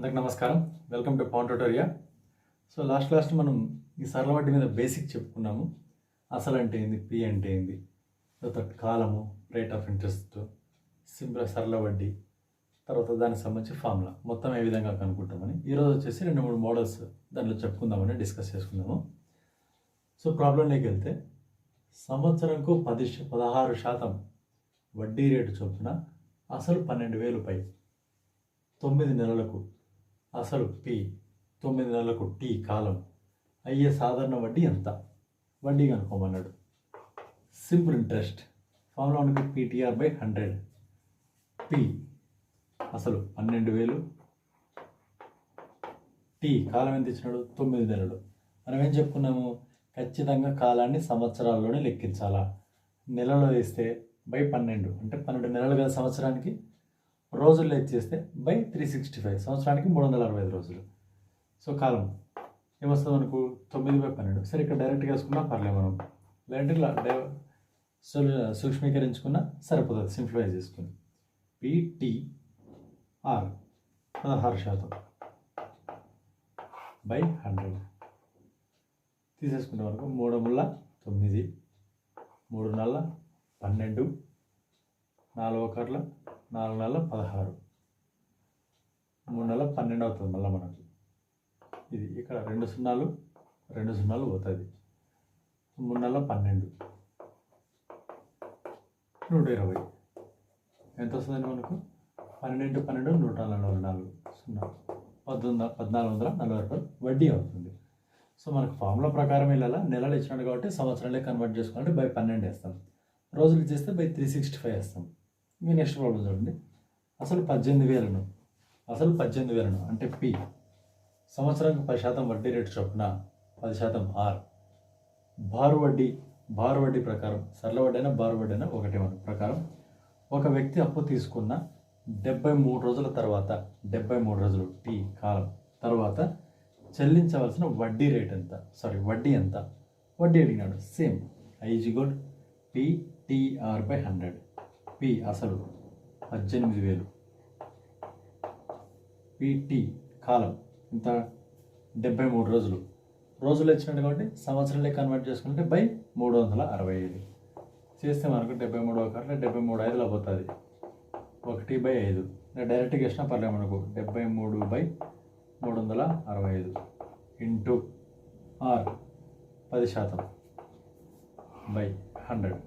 అందరికి నమస్కారం. Welcome to Pavan tutorial. So last మనం ఈ సరళ వడ్డీ మీద బేసిక్ చెప్పుకున్నాము. అసలు అంటే ఏంది, పి అంటే ఏంది, తర్వాత కాలము, రేట్ ఆఫ్ ఇంట్రెస్ట్, సింపుల్ సరళ వడ్డీ, తర్వాత దానికి సంబంధించి ఫార్ములా మొత్తం ఏ విధంగా కనుక్కుంటామని. ఈరోజు వచ్చేసి 2-3 మోడల్స్ దాంట్లో చెప్పుకుందామని డిస్కస్ చేసుకుందాము. సో ప్రాబ్లంలోకి వెళ్తే, సంవత్సరంకు 16% వడ్డీ రేటు చొప్పున అసలు 12,000 పై 9 నెలలకు అసలు పి, 9 నెలలకు టీ కాలం అయ్యే సాధారణ వడ్డీ ఎంత? వడ్డీ కనుక్కోమన్నాడు. సింపుల్ ఇంట్రెస్ట్ ఫార్ములా మనకి PTR/100. పి అసలు 12,000, టీ కాలం ఎంత ఇచ్చినాడు? 9 నెలలు. మనం ఏం చెప్పుకున్నాము? ఖచ్చితంగా కాలాన్ని సంవత్సరాల్లోనే లెక్కించాలా. నెలలో వేస్తే బై 12 అంటే 12 నెలలు కదా సంవత్సరానికి. రోజుల్లో ఇచ్చేస్తే బై 365, సంవత్సరానికి 365 రోజులు. సో కాలం ఏమొస్తుంది మనకు? 9/12. సరే, ఇక్కడ డైరెక్ట్గా వేసుకున్నా పర్లేదు, మనం లేదంటే ఇలా సూక్ష్మీకరించుకున్నా సరిపోతుంది, సింప్లిఫై చేసుకుని. PTR 16% బై 100 తీసేసుకుంటే వరకు 3 ముళ్ళ 9, 3 నెలల 12, 4 ఒకట్ల 4 నెలల 16, 3 నెలల 12 అవుతుంది. మళ్ళీ మనకి ఇది ఇక్కడ 2 సున్నాలు పోతుంది. 3 నెలల 12, 120 ఎంత వస్తుందండి మనకు? 12 × 12 144, 1440 రూపాయలు వడ్డీ అవుతుంది. సో మనకు ఫార్ములా ప్రకారం వెళ్ళాలా. నెలలు ఇచ్చినాడు కాబట్టి సంవత్సరాలే కన్వర్ట్ చేసుకోవాలంటే బై 12 వేస్తాం. రోజులు ఇచ్చేస్తే బై 365 వేస్తాం. మీ నెక్స్ట్ ప్రాబ్లం చూడండి. అసలు 18,000 అంటే పి, సంవత్సరానికి 10% వడ్డీ రేటు చొప్పున 10% ఆర్. బారు వడ్డీ ప్రకారం, సరళ వడ్డీ అయినా బారు వడ్డీ అయినా ఒకటే మన ప్రకారం, ఒక వ్యక్తి అప్పు తీసుకున్న 73 రోజుల తర్వాత, 73 రోజులు టీ కాలం తర్వాత చెల్లించవలసిన వడ్డీ రేట్ ఎంత? వడ్డీ ఎంత? వడ్డీ అడిగినాడు. Same I= PTR/100. పి అసలు 18,000, పిటి కాలం ఇంత 73 రోజులు. రోజులు ఇచ్చినట్టు కాబట్టి సంవత్సరంలో కన్వర్ట్ చేసుకుంటే బై 365 చేస్తే మనకు 73 ఒకట్ల 73 5 అవుతుంది. 1/5 డైరెక్ట్గా ఇచ్చినా పర్లేదు మనకు. 73/365 ఇంటూ ఆర్ 10% బై 100.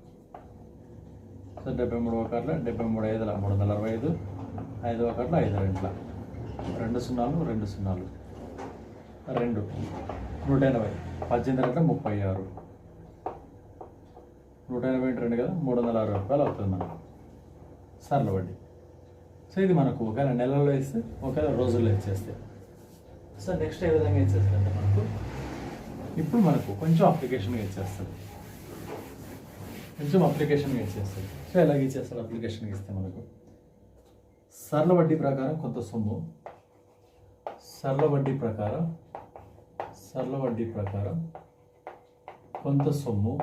సో 73 ఒకట్ల 73 5 365, 5 ఒకట్ల 5 2, 2 సున్నాలు 2 సున్నాలు 2, 180, 18 గంటల 36, 180 2 కదా 360 రూపాయలు అవుతుంది మనకు సరళ వడ్డీ. సో ఇది మనకు ఒకవేళ నెలల్లో ఇస్తే, ఒకవేళ రోజుల్లో ఇచ్చేస్తే. సో నెక్స్ట్ ఏ విధంగా ఇచ్చేస్తుందంటే మనకు ఇప్పుడు మనకు కొంచెం అప్లికేషన్గా ఇచ్చేస్తుంది. సో ఎలాగ ఇచ్చేస్తారు? అప్లికేషన్కి ఇస్తే మనకు సరళ వడ్డీ ప్రకారం కొంత సొమ్ము, సరళ వడ్డీ ప్రకారం కొంత సొమ్ము,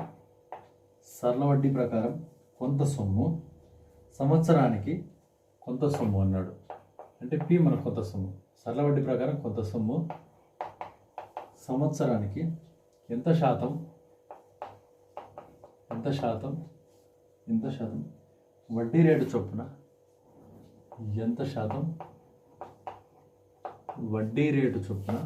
సంవత్సరానికి కొంత సొమ్ము అన్నాడు. అంటే పి మనకు కొంత సొమ్ము, సరళ వడ్డీ ప్రకారం కొంత సొమ్ము, సంవత్సరానికి ఎంత శాతం వడ్డీ రేటు చొప్పున ఎంత శాతం వడ్డీ రేటు చొప్పున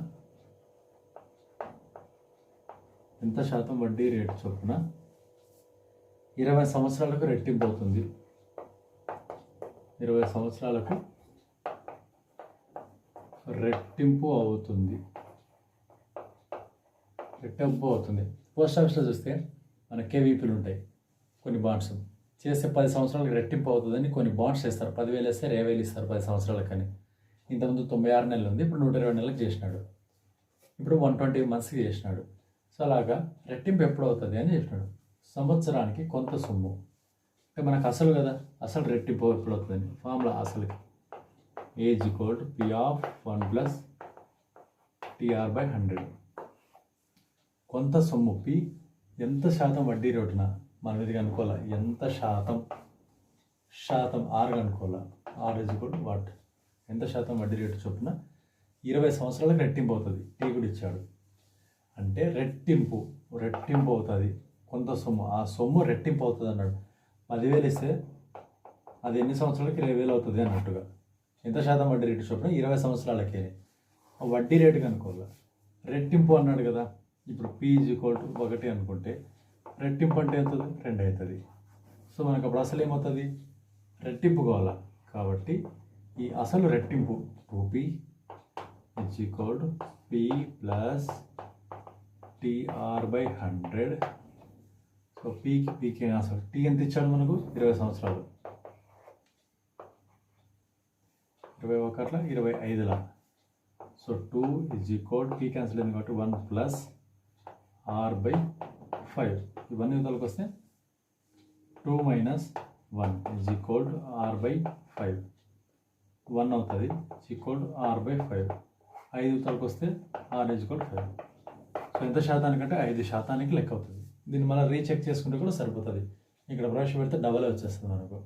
20 సంవత్సరాలకు రెట్టింపు అవుతుంది. 20 సంవత్సరాలకు రెట్టింపు అవుతుంది. పోస్ట్ ఆఫీస్లో చూస్తే మన కేవీపీలు ఉంటాయి, కొన్ని బాండ్స్ చేస్తే 10 సంవత్సరాలకు రెట్టింపు అవుతుందని కొన్ని బాండ్స్ చేస్తారు. 10,000 వేస్తే 20,000 ఇస్తారు 10 సంవత్సరాలకని. ఇంతకుముందు 96 నెలలు ఉంది, ఇప్పుడు 120 నెలలకు చేసినాడు. ఇప్పుడు 120 మంత్స్కి చేసినాడు. సో అలాగా రెట్టింపు ఎప్పుడు అవుతుంది అని చెప్పినాడు. సంవత్సరానికి కొంత సొమ్ము అంటే మనకు అసలు కదా, అసలు రెట్టింపు ఎప్పుడు అవుతుందని ఫార్ములా అసలుకి A=P of 1 + TR/100. కొంత సొమ్ము పి ఎంత శాతం వడ్డీ రేటున మనం ఇది కనుక్కోవాలి. ఎంత శాతం ఆర్ కనుక్కోవాలి. R= what? ఎంత శాతం వడ్డీ రేటు చొప్పున 20 సంవత్సరాలకు రెట్టింపు అవుతుంది. టీ కూడా ఇచ్చాడు అంటే రెట్టింపు అవుతుంది కొంత సొమ్ము, ఆ సొమ్ము రెట్టింపు అవుతుంది అన్నాడు. 10,000 ఇస్తే అది ఎన్ని సంవత్సరాలకి 20,000 అవుతుంది అన్నట్టుగా. ఎంత శాతం వడ్డీ రేటు చొప్పున 20 సంవత్సరాలకే వడ్డీ రేటు కనుక్కోవాలి. రెట్టింపు అన్నాడు కదా, ఇప్పుడు P=1 అనుకుంటే రెట్టింపు అంటే ఎంత అవుతుంది? 2 అవుతుంది. సో మనకు అప్పుడు అసలు ఏమవుతుంది? రెట్టింపు కావాలా. కాబట్టి ఈ అసలు రెట్టింపు 2P = P + TR/100. సో పీకి అసలు టీ ఎంత ఇచ్చాడు మనకు? 20 సంవత్సరాలు. 21 25. సో 2 = P క్యాన్సిల్ అయింది కాబట్టి 1 + R/5. ఇవన్నీ యువతలకు వస్తే 2 - 1 = R/5. 1 అవుతుంది R/5. 5 యువతలకు వస్తే R = 5. సో ఎంత శాతానికంటే 5% లెక్క అవుతుంది. దీన్ని మళ్ళీ రీచెక్ చేసుకుంటే కూడా సరిపోతుంది. ఇక్కడ బ్రష్ పెడితే డబల్ వచ్చేస్తుంది మనకు.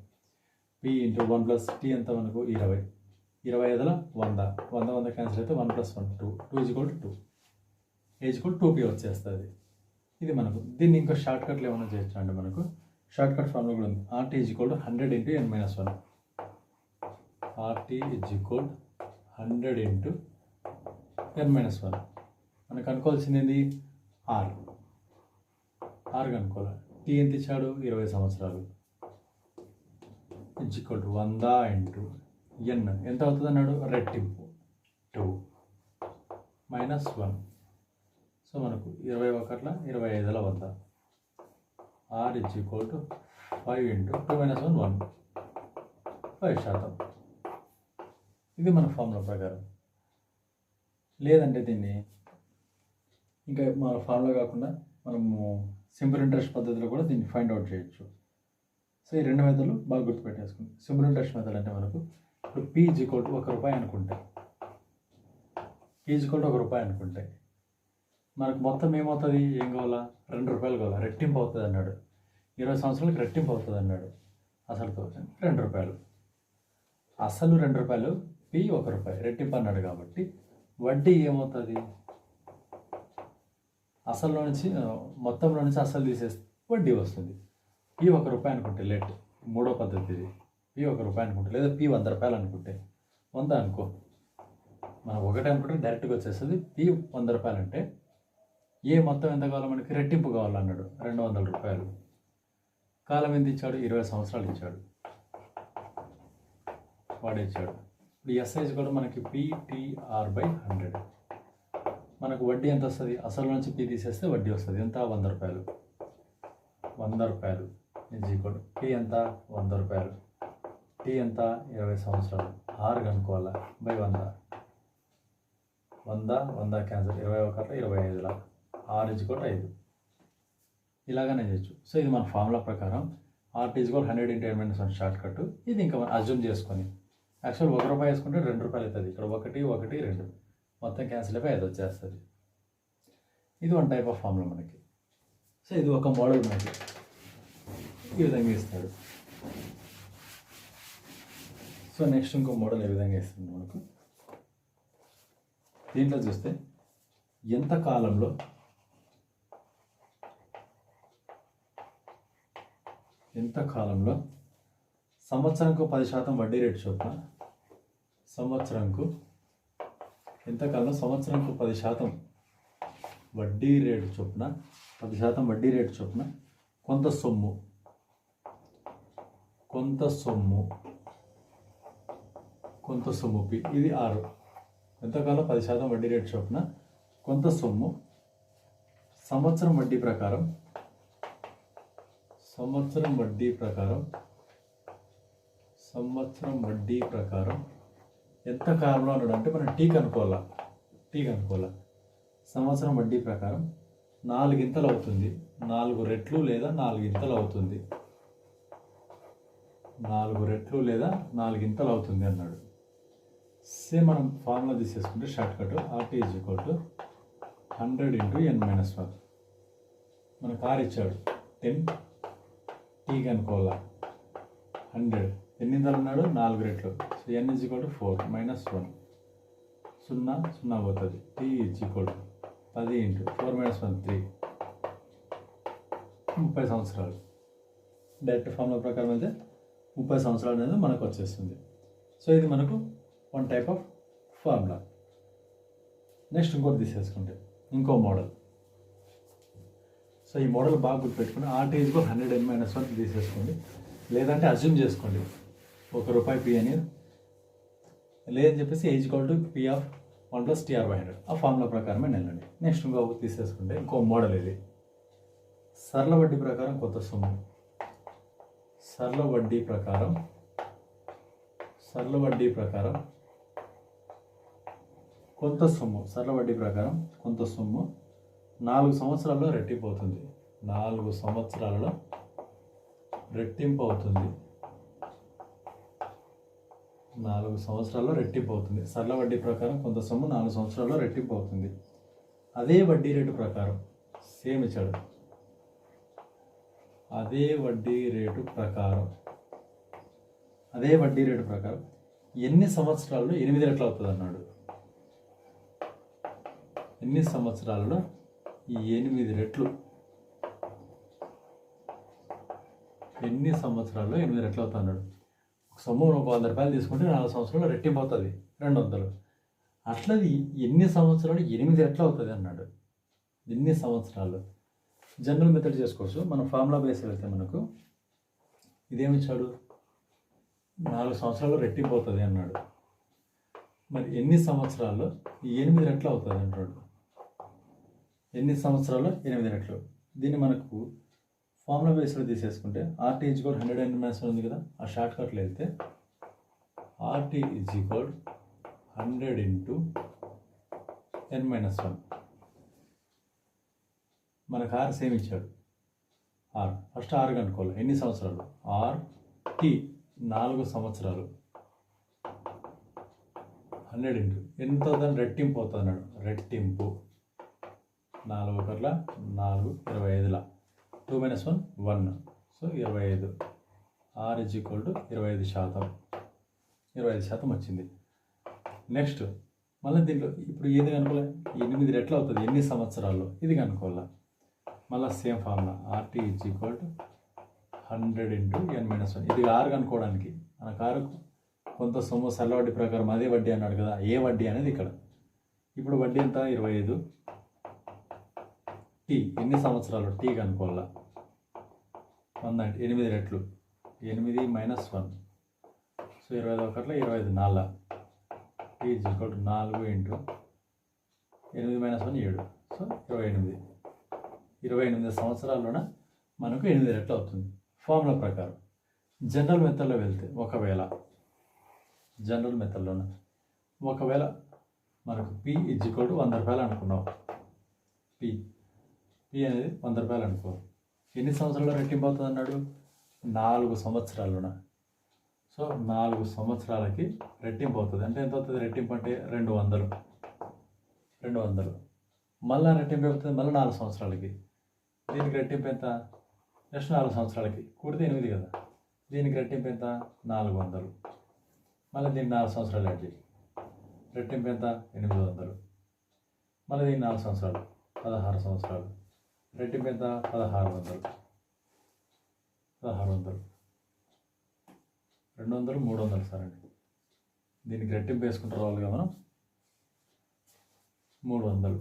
P × 1 + T ఎంత మనకు? 20. 25 100. 100 క్యాన్సిల్ అయితే 1 + 1 2. 2 = 2. A=2P వచ్చేస్తుంది. ఇది మనకు. దీన్ని ఇంకా షార్ట్ కట్లు ఏమైనా చేయొచ్చు అంటే మనకు షార్ట్ కట్ ఫార్ములా కూడా ఉంది. RT = 100 × n-1. RT = 100 × n-1. మనకు అనుకోవాల్సింది ఏంది? R కనుక్కోవాలి. టీ ఎంత ఇచ్చాడు? 20 సంవత్సరాలు. = 100 × n ఎంత అవుతుంది అన్నాడు? రెట్టింపు 2 - 1. సో మనకు 21 25 100. R = 5 × 2 - 1 1. 5%. ఇది మన ఫార్ములా ప్రకారం. లేదంటే దీన్ని ఇంకా మన ఫార్ములా కాకుండా మనము సింపుల్ ఇంట్రెస్ట్ పద్ధతిలో కూడా దీన్ని ఫైండ్ అవుట్ చేయొచ్చు. సో ఈ 2 మెథడ్లు బాగా గుర్తుపెట్టేసుకుంది. సింపుల్ ఇంట్రెస్ట్ మెథడ్ అంటే మనకు ఇప్పుడు P = ₹1 అనుకుంటే, P = ₹1 అనుకుంటే మనకు మొత్తం ఏమవుతుంది? ఏం కావాలా? ₹2 కావాలా. రెట్టింపు అవుతుంది అన్నాడు. 20 సంవత్సరాలకు రెట్టింపు అవుతుంది అన్నాడు. అసలుతో ₹2. అసలు ₹2, P ₹1 రెట్టింపు అన్నాడు కాబట్టి వడ్డీ ఏమవుతుంది? అసలులో నుంచి మొత్తంలో నుంచి అసలు తీసేస్తే వడ్డీ వస్తుంది. P ₹1 అనుకుంటే లేట్, మూడో పద్ధతి ఇది. P ₹1 అనుకుంటే, లేదా P ₹100 అనుకుంటే, 100 అనుకో, మనం 1 అనుకుంటే డైరెక్ట్గా వచ్చేస్తుంది. P ₹100 అంటే ఏ మొత్తం ఎంత కావాలో మనకి? రెట్టింపు కావాలన్నాడు. ₹200. కాలం ఎంత ఇచ్చాడు? 20 సంవత్సరాలు ఇచ్చాడు. వాడే ఇచ్చాడు. ఇప్పుడు SI కూడా మనకి PTR/100. మనకు వడ్డీ ఎంత వస్తుంది? అసలు నుంచి P తీసేస్తే వడ్డీ వస్తుంది. ఎంత? ₹100. ₹100 P ఎంత? ₹100. T ఎంత? 20 సంవత్సరాలు. R కనుక్కోవాలా /100. 100 క్యాన్సల్. 21 25. R = 5. ఇలాగనే చేయొచ్చు. సో ఇది మన ఫార్ములా ప్రకారం RT = 100 × n-1 షార్ట్ కట్. ఇది ఇంకా మనం అజ్యూమ్ చేసుకొని యాక్చువల్ ₹1 వేసుకుంటే ₹2 అవుతుంది. ఇక్కడ 1 1 2 మొత్తం క్యాన్సిల్ అయిపోయి 5 వచ్చేస్తుంది. ఇది వన్ టైప్ ఆఫ్ ఫార్ములా మనకి. సో ఇది ఒక మోడల్ మనకి ఈ విధంగా ఇస్తాడు. సో నెక్స్ట్ ఇంకో మోడల్ ఏ విధంగా ఇస్తుంది మనకు? దీంట్లో చూస్తే ఎంత కాలంలో సంవత్సరంకు 10% వడ్డీ రేటు చొప్పున సంవత్సరంకు 10% వడ్డీ రేటు చొప్పున 10% వడ్డీ రేటు చొప్పున కొంత సొమ్ము P, ఇది 6. ఎంతకాలం? 10% వడ్డీ రేటు చొప్పున కొంత సొమ్ము సంవత్సరం వడ్డీ ప్రకారం ఎంత కాలంలో అన్నాడు అంటే మనం టీ కనుక్కోవాలా. సంవత్సరం వడ్డీ ప్రకారం 4 ఇంతలు అవుతుంది. 4 రెట్లు లేదా 4 ఇంతలు అవుతుంది. 4 రెట్లు లేదా 4 ఇంతలు అవుతుంది అన్నాడు. సేమ్ మనం ఫార్ములా తీసేసుకుంటే షార్ట్ కట్ RT = 100 × n-1. మన కార్ ఇచ్చాడు 10, T కనుక్కోవాలా 100. ఎన్ని ఇంతలు అన్నాడు? 4 రెట్లు. So n = 4 - 1. 0 0 పోతుంది. టీ ఈజ్ ఈక్వల్ 10 × 4 - 1 3 30 సంవత్సరాలు. డైరెక్ట్ ఫార్ములా ప్రకారం అయితే 30 సంవత్సరాలు అనేది మనకు వచ్చేస్తుంది. సో ఇది మనకు one type of formula. Next ఇంకోటి తీసేసుకుంటే ఇంకో మోడల్. సో ఈ మోడల్ బాగా గుర్తుపెట్టుకుని RT = 100n - 1 తీసేసుకోండి. లేదంటే అజ్యూమ్ చేసుకోండి ₹1 P అని, లేదని చెప్పేసి P(1 + TR/100) ఆ ఫార్ములా ప్రకారమే వెళ్ళండి. నెక్స్ట్ ఇంకో తీసేసుకుంటే ఇంకో మోడల్ ఇది. సరళ వడ్డీ ప్రకారం కొత్త సొమ్ము. సరళ వడ్డీ ప్రకారం కొంత సొమ్ము. సరళ వడ్డీ ప్రకారం కొంత సొమ్ము 4 సంవత్సరాల్లో రెట్టింపు అవుతుంది. 4 సంవత్సరాలలో రెట్టింపు అవుతుంది. 4 సంవత్సరాల్లో రెట్టింపు అవుతుంది. సరళ వడ్డీ ప్రకారం కొంత సొమ్ము 4 సంవత్సరాల్లో రెట్టింపు అవుతుంది. అదే వడ్డీ రేటు ప్రకారం సేమ్ ఇచ్చాడు. అదే వడ్డీ రేటు ప్రకారం ఎన్ని సంవత్సరాల్లో 8 రెట్లు అవుతుంది అన్నాడు. ఎన్ని సంవత్సరాలలో ఈ 8 రెట్లు, ఎన్ని సంవత్సరాల్లో 8 రెట్లు అవుతుంది అన్నాడు. ఒక సొమ్ము ₹100 తీసుకుంటే 4 సంవత్సరాలు రెట్టింపు అవుతుంది 200. అట్లది ఎన్ని సంవత్సరాలు 8 రెట్లు అవుతుంది అన్నాడు. ఎన్ని సంవత్సరాలు? జనరల్ మెథడ్ చేసుకోవచ్చు. మనం ఫార్ములా బేస్ వెళ్తే మనకు ఇదేమిచ్చాడు, 4 సంవత్సరాలు రెట్టింపు అవుతుంది అన్నాడు. మరి ఎన్ని సంవత్సరాల్లో 8 రెట్లు అవుతుంది అంటాడు. ఎన్ని సంవత్సరాల్లో 8 రెట్లు. దీన్ని మనకు ఫార్ములా బేస్లో తీసేసుకుంటే RT = 100n - 1 ఉంది కదా, ఆ షార్ట్ కట్లో వెళ్తే RT = 100 × n - 1. మనకు R సేమ్ ఇచ్చాడు. ఫస్ట్ R కనుక్కోవాలి. ఎన్ని సంవత్సరాలు? RT 4 సంవత్సరాలు 100 × ఎంత అవుతుంది? రెట్టింపు అవుతుంది అన్నాడు. రెట్టింపు 4 × 4 25 2 - 1 1. సో 25. R = 25%. 25% వచ్చింది. నెక్స్ట్ మళ్ళీ దీంట్లో ఇప్పుడు ఏది కనుక్కోవాలి? 8 రెట్లు అవుతుంది ఎన్ని సంవత్సరాల్లో, ఇది కనుక్కోవాలి. మళ్ళీ సేమ్ ఫార్ములా RT = 100 × n - 1. ఇది R కనుక్కోవడానికి. మన కారు కొంత సొమ్ము సరళ వడ్డీ ప్రకారం అదే వడ్డీ అన్నాడు కదా, ఏ వడ్డీ అనేది ఇక్కడ. ఇప్పుడు వడ్డీ ఎంత? 25. T ఎన్ని సంవత్సరాలు? T కనుక్కోవాలా. 8 రెట్లు 8 - 1. సో 25 1 25 4. T = 4 × 8 - 1 7. సో 28. 28 సంవత్సరాల్లోన మనకు 8 రెట్లు అవుతుంది ఫార్ములా ప్రకారం. జనరల్ మెథడ్లో వెళ్తే ఒకవేళ మనకు P = 100 రూపాయలు అనుకున్నాం. P అనేది 100 రూపాయలు అనుకో. ఎన్ని సంవత్సరాల్లో రెట్టింపు అవుతుంది అన్నాడు? 4 సంవత్సరాల్లోన. సో 4 సంవత్సరాలకి రెట్టింపు అవుతుంది. అంటే ఎంత అవుతుంది రెట్టింపు? అంటే 200. మళ్ళీ రెట్టింపు అవుతుంది మళ్ళీ 4 సంవత్సరాలకి. దీనికి రెట్టింపు ఎంత? నెక్స్ట్ 4 సంవత్సరాలకి కూడితే 8 కదా. దీనికి రెట్టింపు ఎంత? 400. మళ్ళీ దీనికి 4 సంవత్సరాలు యాడ్ చేయి. రెట్టింపు ఎంత? 800. మళ్ళీ దీనికి 4 సంవత్సరాలు 16 సంవత్సరాలు. రెట్టింపు ఎంత? 1600. 200 300 సార్ అండి. దీనికి రెట్టింపు వేసుకుంటూ రావాలిగా మనం. 300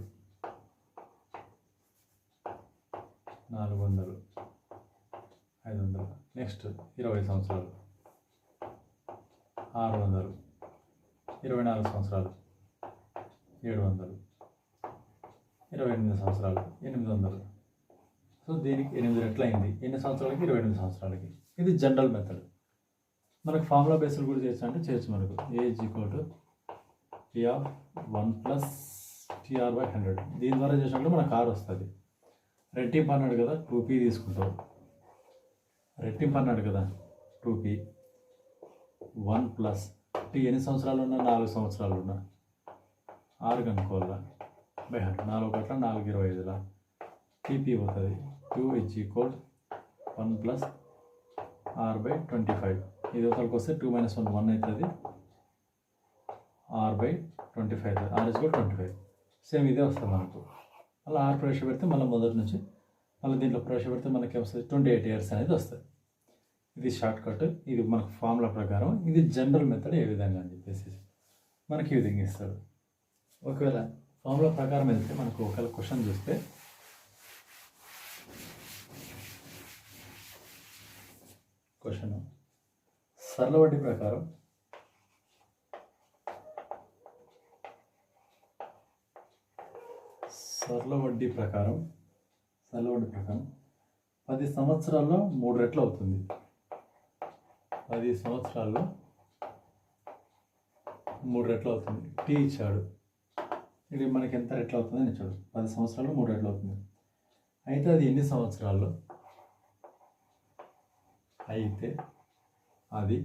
400 500. నెక్స్ట్ 20 సంవత్సరాలు 600. 24 సంవత్సరాలు 700. 28 సంవత్సరాలు 800. సో దీనికి 8 రెట్లు అయింది. ఎన్ని సంవత్సరాలకి? 28 సంవత్సరాలకి. ఇది జనరల్ మెథడ్. మనకు ఫార్ములా బేస్డ్ కూడా చేయొచ్చు అంటే చేయొచ్చు. మనకు A = P(1 + TR/100). దీని ద్వారా చేసినప్పుడు మనకు R వస్తుంది. రెట్టింపు అన్నాడు కదా, 2P తీసుకుంటాం. రెట్టింపు అన్నాడు కదా 2P 1 + T ఎన్ని సంవత్సరాలు ఉన్నా? 4 సంవత్సరాలు ఉన్నా. R కనుక్కోవాలా. 100 4 1 4 25 TP అవుతుంది. 2 = 1 + R/25. ఇది ఒకరికి వస్తే 2 - 1 1 అవుతుంది. R/25. 25 r is equal to 25. Same ఇదే వస్తుంది మనకు. అలా r ప్రవేశపెడితే మళ్ళీ మొదటి నుంచి మళ్ళీ దీంట్లో ప్రవేశపెడితే మనకి వస్తుంది 28 years అనేది వస్తుంది. ఇది షార్ట్ కట్. ఇది మనకు ఫార్ములా ప్రకారం. ఇది జనరల్ మెథడ్ ఏ విధంగా అని చెప్పేసి మనకి ఈ విధంగా ఇస్తాడు. ఒకవేళ ఫార్ములా ప్రకారం వెళ్తే మనకు ఒకవేళ క్వశ్చన్ చూస్తే క్వశ్చన్ సరళ వడ్డీ ప్రకారం సరళ వడ్డీ ప్రకారం 10 సంవత్సరాల్లో 3 రెట్లు అవుతుంది. 10 సంవత్సరాల్లో 3 రెట్లు అవుతుంది. టీ ఇచ్చాడు. ఇది మనకి ఎంత రెట్లు అవుతుంది అని ఇచ్చాడు. 10 సంవత్సరాల్లో 3 రెట్లు అవుతుంది. అయితే అది ఎన్ని సంవత్సరాల్లో? అయితే అది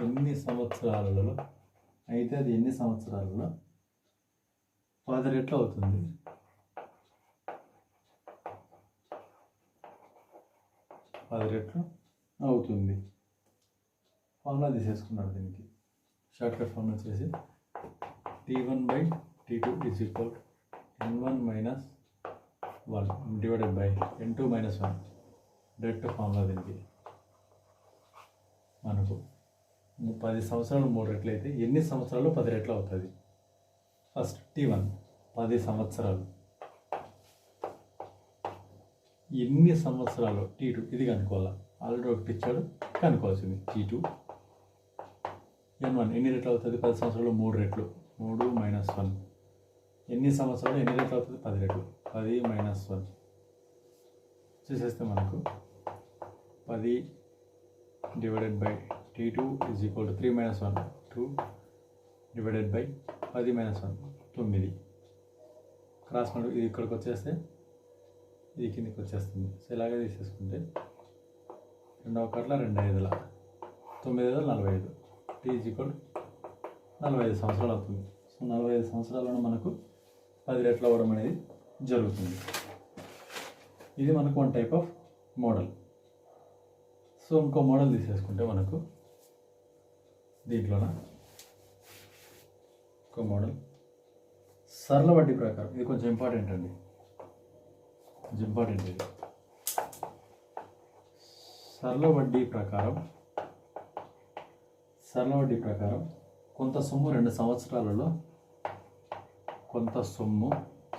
ఎన్ని సంవత్సరాలలో 10 రెట్లు అవుతుంది. 10 రెట్లు అవుతుంది. ఫార్ములా తీసేసుకున్నాడు. దీనికి షార్ట్ కట్ ఫార్ములా వచ్చేసి T1/T2 is equal N1 - 1 divided by N2 - 1. Direct formula దీనికి మనకు 10 సంవత్సరాలు 3 రెట్లు అయితే ఎన్ని సంవత్సరాలు 10 రెట్లు అవుతుంది? ఫస్ట్ T1 10 సంవత్సరాలు ఎన్ని సంవత్సరాలు? T2 ఇది కనుక్కోవాలా. ఆల్రెడీ ఒకటి ఇచ్చాడు, కనుక్కోవాల్సింది. T2 N1 ఎన్ని రెట్లు అవుతుంది? 10 సంవత్సరాలు 3 రెట్లు. 3 - 1 ఎన్ని సంవత్సరాలు ఎన్ని రెట్లు అవుతుంది? 10 రెట్లు. 10 - 1 చూసేస్తే మనకు 10 divided by T2 is equal to 3 - 1 2 divided by 10 - 1 9. Cross multiply ఇది ఇక్కడికి వచ్చేస్తే ఇది కిందికి వచ్చేస్తుంది. సో ఇలాగే తీసేసుకుంటే 2 1 2 5 9 5 45 T ఈజ్ ఈక్వల్ 45 సంవత్సరాలు అవుతుంది. సో 45 సంవత్సరాలను మనకు 10 రెట్లు అవ్వడం అనేది జరుగుతుంది. ఇది మనకు one type of model. So ఇంకో మోడల్ తీసేసుకుంటే మనకు దీంట్లోన ఇంకో మోడల్ సరళ వడ్డీ ప్రకారం. ఇది కొంచెం ఇంపార్టెంట్ అండి, కొంచెం ఇంపార్టెంట్. ఇది సరళ వడ్డీ ప్రకారం కొంత సొమ్ము 2 సంవత్సరాలలో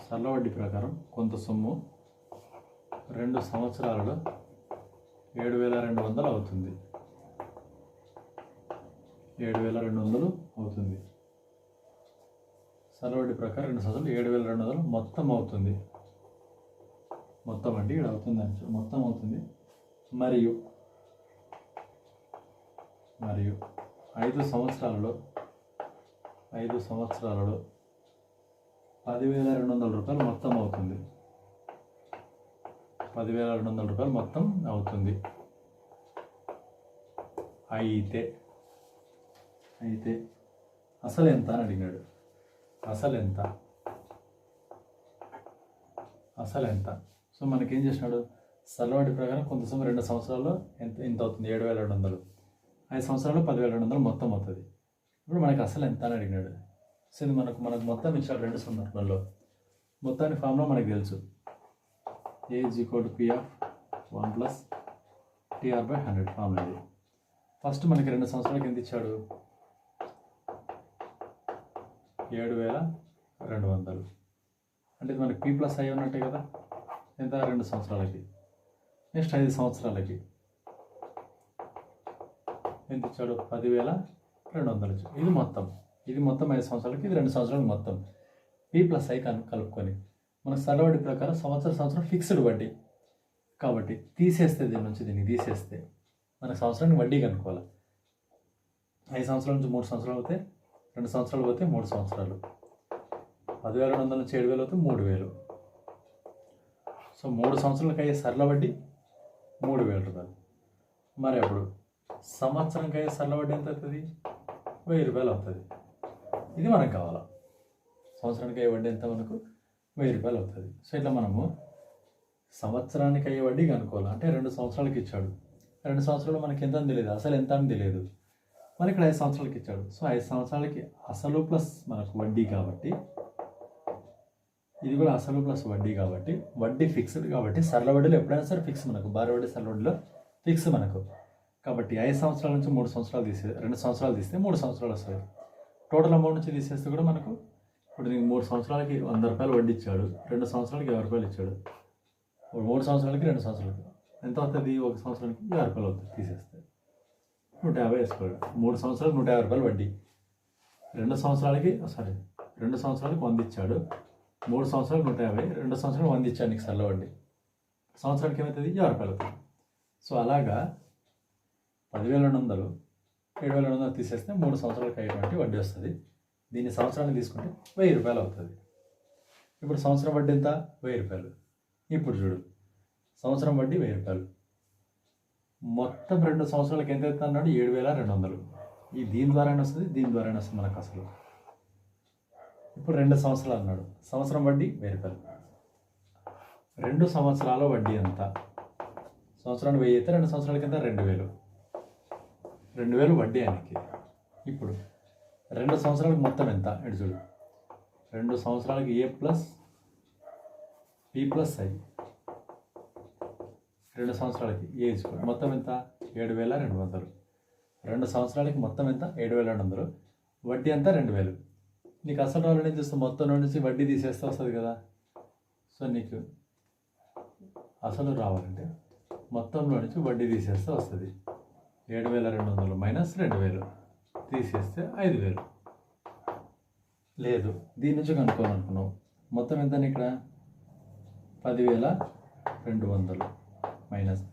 సరళ వడ్డీ ప్రకారం కొంత సొమ్ము 2 సంవత్సరాలలో 7,200 అవుతుంది. 7,200 అవుతుంది. సరళ వడ్డీ ప్రకారం 2 సంవత్సరాలు 7,200 మొత్తం అవుతుంది. మొత్తం అంటే ఇక్కడ అవుతుంది అని మొత్తం అవుతుంది. మరియు 5 సంవత్సరాలలో 10,200 రూపాయలు మొత్తం అవుతుంది. 10,200 రూపాయలు మొత్తం అవుతుంది. అయితే అసలు ఎంత అని అడిగినాడు. అసలు ఎంత? సో మనకేం చేసినాడు? సరళ వడ్డీ ప్రకారం కొంత సొమ్ము 2 సంవత్సరాల్లో ఎంత అవుతుంది? 7,200. 5 సంవత్సరాల్లో 10,200 మొత్తం అవుతుంది. ఇప్పుడు మనకి అసలు ఎంత అని అడిగినాడు. సో ఇది మనకు మొత్తం ఇచ్చాడు 2 సందర్భాల్లో. మొత్తాన్ని ఫార్ములా మనకు తెలుసు. A is equal to P of 1 plus TR by 100 formula ఇది. ఫస్ట్ మనకి 2 సంవత్సరాలకి ఎంత ఇచ్చాడు? 7,200. అంటే ఇది మనకి P ప్లస్ I ఉన్నట్టే కదా. ఎంత? 2 సంవత్సరాలకి. నెక్స్ట్ 5 సంవత్సరాలకి ఎంత ఇచ్చాడు? 10,200 ఇచ్చాడు. ఇది మొత్తం 5 సంవత్సరాలకి, ఇది 2 సంవత్సరాలకి మొత్తం. P ప్లస్ I కలుపుకొని మన సరళ వడ్డీ ప్రకారం సంవత్సరం ఫిక్స్డ్ వడ్డీ కాబట్టి తీసేస్తే దీన్ని తీసేస్తే మనకు సంవత్సరానికి వడ్డీ కనుక్కోవాలి. 5 సంవత్సరాల నుంచి 3 సంవత్సరాలు అవుతే 2 సంవత్సరాలు పోతే 3 సంవత్సరాలు. 10,200 నుంచి 7,000 అవుతే 3,000. సో 3 సంవత్సరాలకి అయ్యే సరళ వడ్డీ 3,000 రూపాయలు. మరి అప్పుడు సంవత్సరంకి అయ్యే సరళ వడ్డీ ఎంత అవుతుంది? 1,000 రూపాయలు అవుతుంది. ఇది మనకు కావాలా. సంవత్సరానికి అయ్యే వడ్డీ ఎంత? మనకు 1,000 రూపాయలు అవుతుంది. సో ఇట్లా మనము సంవత్సరానికి అయ్యే వడ్డీ కనుక్కోవాలి. అంటే 2 సంవత్సరాలకి ఇచ్చాడు. 2 సంవత్సరాలు మనకి ఎంత అని తెలియదు, అసలు ఎంత అని తెలియదు. మరి ఇక్కడ 5 సంవత్సరాలకి ఇచ్చాడు. సో 5 సంవత్సరాలకి అసలు ప్లస్ మనకు వడ్డీ కాబట్టి ఇది కూడా అసలు ప్లస్ వడ్డీ కాబట్టి వడ్డీ ఫిక్స్డ్ కాబట్టి సరళ వడ్డీలో ఎప్పుడైనా సరే ఫిక్స్ మనకు భారీ వడ్డీ సరళ వడ్డీలో ఫిక్స్ మనకు. కాబట్టి 5 సంవత్సరాల నుంచి 3 సంవత్సరాలు 2 సంవత్సరాలు తీస్తే 3 సంవత్సరాలు వస్తాయి. టోటల్ అమౌంట్ నుంచి తీసేస్తే కూడా మనకు ఇప్పుడు నీకు 3 సంవత్సరాలకి 100 రూపాయలు వడ్డీ ఇచ్చాడు, 2 సంవత్సరాలకి 50 రూపాయలు ఇచ్చాడు. 3 సంవత్సరాలకి 2 సంవత్సరాలకి ఎంత అవుతుంది? 1 సంవత్సరానికి 50 రూపాయలు అవుతుంది. తీసేస్తే 150 వేసుకోవాలి. 3 సంవత్సరాలకు 150 రూపాయలు వడ్డీ, 2 సంవత్సరాలకి 100 ఇచ్చాడు, 3 సంవత్సరాలు 150, 2 సంవత్సరాలు 100 ఇచ్చాడు నీకు సరళ వడ్డీ. సంవత్సరానికి ఏమవుతుంది? 50 రూపాయలు అవుతుంది. సో అలాగా 10,200 7,200 తీసేస్తే 3 సంవత్సరాలకి అయ్యేటువంటి వడ్డీ వస్తుంది. దీన్ని సంవత్సరానికి తీసుకుంటే 1000 రూపాయలు అవుతుంది. ఇప్పుడు సంవత్సరం వడ్డీ ఎంత? 1000 రూపాయలు. ఇప్పుడు చూడు, సంవత్సరం వడ్డీ 1000 రూపాయలు, మొత్తం 2 సంవత్సరాలకి ఎంత అవుతుంది అన్నాడు? 7,200. దీని ద్వారానే వస్తుంది, దీని ద్వారానే వస్తుంది మనకు అసలు. ఇప్పుడు 2 సంవత్సరాలు అన్నాడు, సంవత్సరం వడ్డీ 1000 రూపాయలు. 2 సంవత్సరాల వడ్డీ ఎంత? సంవత్సరానికి 1000 అయితే 2 సంవత్సరాలకి ఎంత? 2,000. 2,000 వడ్డీ ఆయనకి. ఇప్పుడు 2 సంవత్సరాలకు మొత్తం ఎంత? ఇటు చూడు, 2 సంవత్సరాలకి A plus B plus I, 2 సంవత్సరాలకి ఏజ్ మొత్తం ఎంత? 7,200. 2 సంవత్సరాలకి మొత్తం ఎంత? 7,200. వడ్డీ ఎంత? 2,000. నీకు అసలు రావాలని ఏం చేస్తావు? మొత్తం నుంచి వడ్డీ తీసేస్తే వస్తుంది కదా. సో నీకు అసలు రావాలంటే మొత్తంలో నుంచి వడ్డీ తీసేస్తే వస్తుంది. 7,200 మైనస్ 2,000 తీసేస్తే 5,000. లేదు, దీని నుంచి కనుక్కోవాలనుకున్నావు. మొత్తం ఎంత ఇక్కడ? 10,200 మైనస్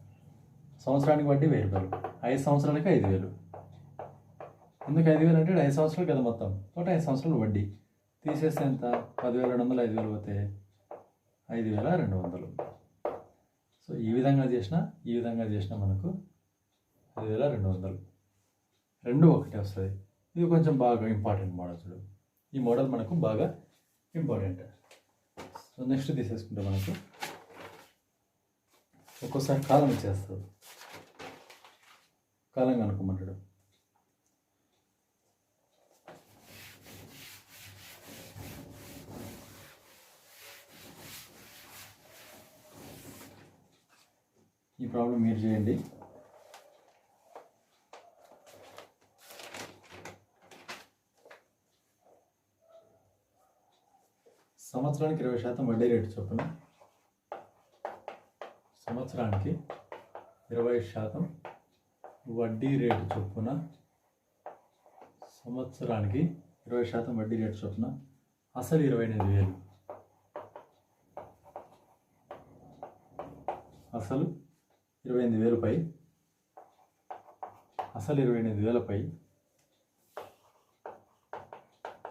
సంవత్సరానికి వడ్డీ 1000 రూపాయలు, 5 సంవత్సరాలకి 5,000. ఎందుకు 5,000 అంటే 5 సంవత్సరాలు కదా మొత్తం, కాబట్టి 5 సంవత్సరాలు వడ్డీ తీసేస్తే ఎంత? 10,200 5,000 పోతే 5,200. సో ఈ విధంగా చేసినా మనకు 5,200 రెండు ఒకటే వస్తుంది. ఇది కొంచెం బాగా ఇంపార్టెంట్ మోడల్. చూడు, ఈ మోడల్ మనకు బాగా ఇంపార్టెంట్. సో నెక్స్ట్ తీసేసుకుంటే మనకు ఒక్కోసారి కాలం ఇచ్చేస్తుంది, కాలం కనుక్కోమంటాడు. ఈ ప్రాబ్లం మీరు చేయండి. సంవత్సరానికి 20% వడ్డీ రేటు చొప్పున, సంవత్సరానికి 20% వడ్డీ రేటు చొప్పున, సంవత్సరానికి 20% వడ్డీ రేటు చొప్పున అసలు 28,000, అసలు 28,000పై, అసలు 28,000పై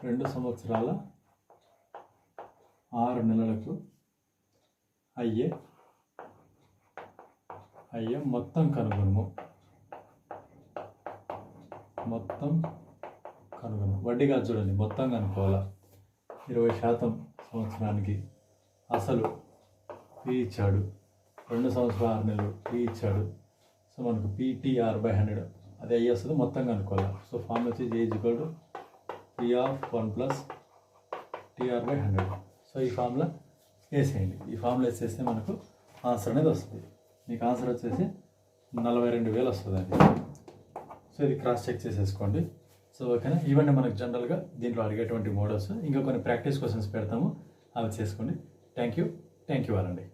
2 సంవత్సరాల 6 నెలలకు అయ్యే మొత్తం కనుగొనుము. వడ్డీ కాదు చూడండి, మొత్తం కనుక్కోవాలా. 20% సంవత్సరానికి అసలు పీ ఇచ్చాడు, 2 సంవత్సరాల 6 నెలలు పీ ఇచ్చాడు. సో మనకు PT/100 అది అయ్యి వస్తుంది, మొత్తం కనుక్కోవాలి. సో ఫార్ములా వచ్చి J = P/1 + TR/100. సో ఈ ఫార్ములా వేసేయండి. ఈ ఫార్ములా వేసేస్తే మనకు ఆన్సర్ అనేది వస్తుంది. మీకు ఆన్సర్ వచ్చేసి 42,000 వస్తుందండి. సో ఇది క్రాస్ చెక్ చేసేసుకోండి. సో ఓకేనా. ఇవన్నీ మనకు జనరల్గా దీంట్లో అడిగేటువంటి మోడల్స్. ఇంకా కొన్ని ప్రాక్టీస్ క్వశ్చన్స్ పెడతాము, అవి చేసుకోండి. థ్యాంక్ యూ వాళ్ళండి.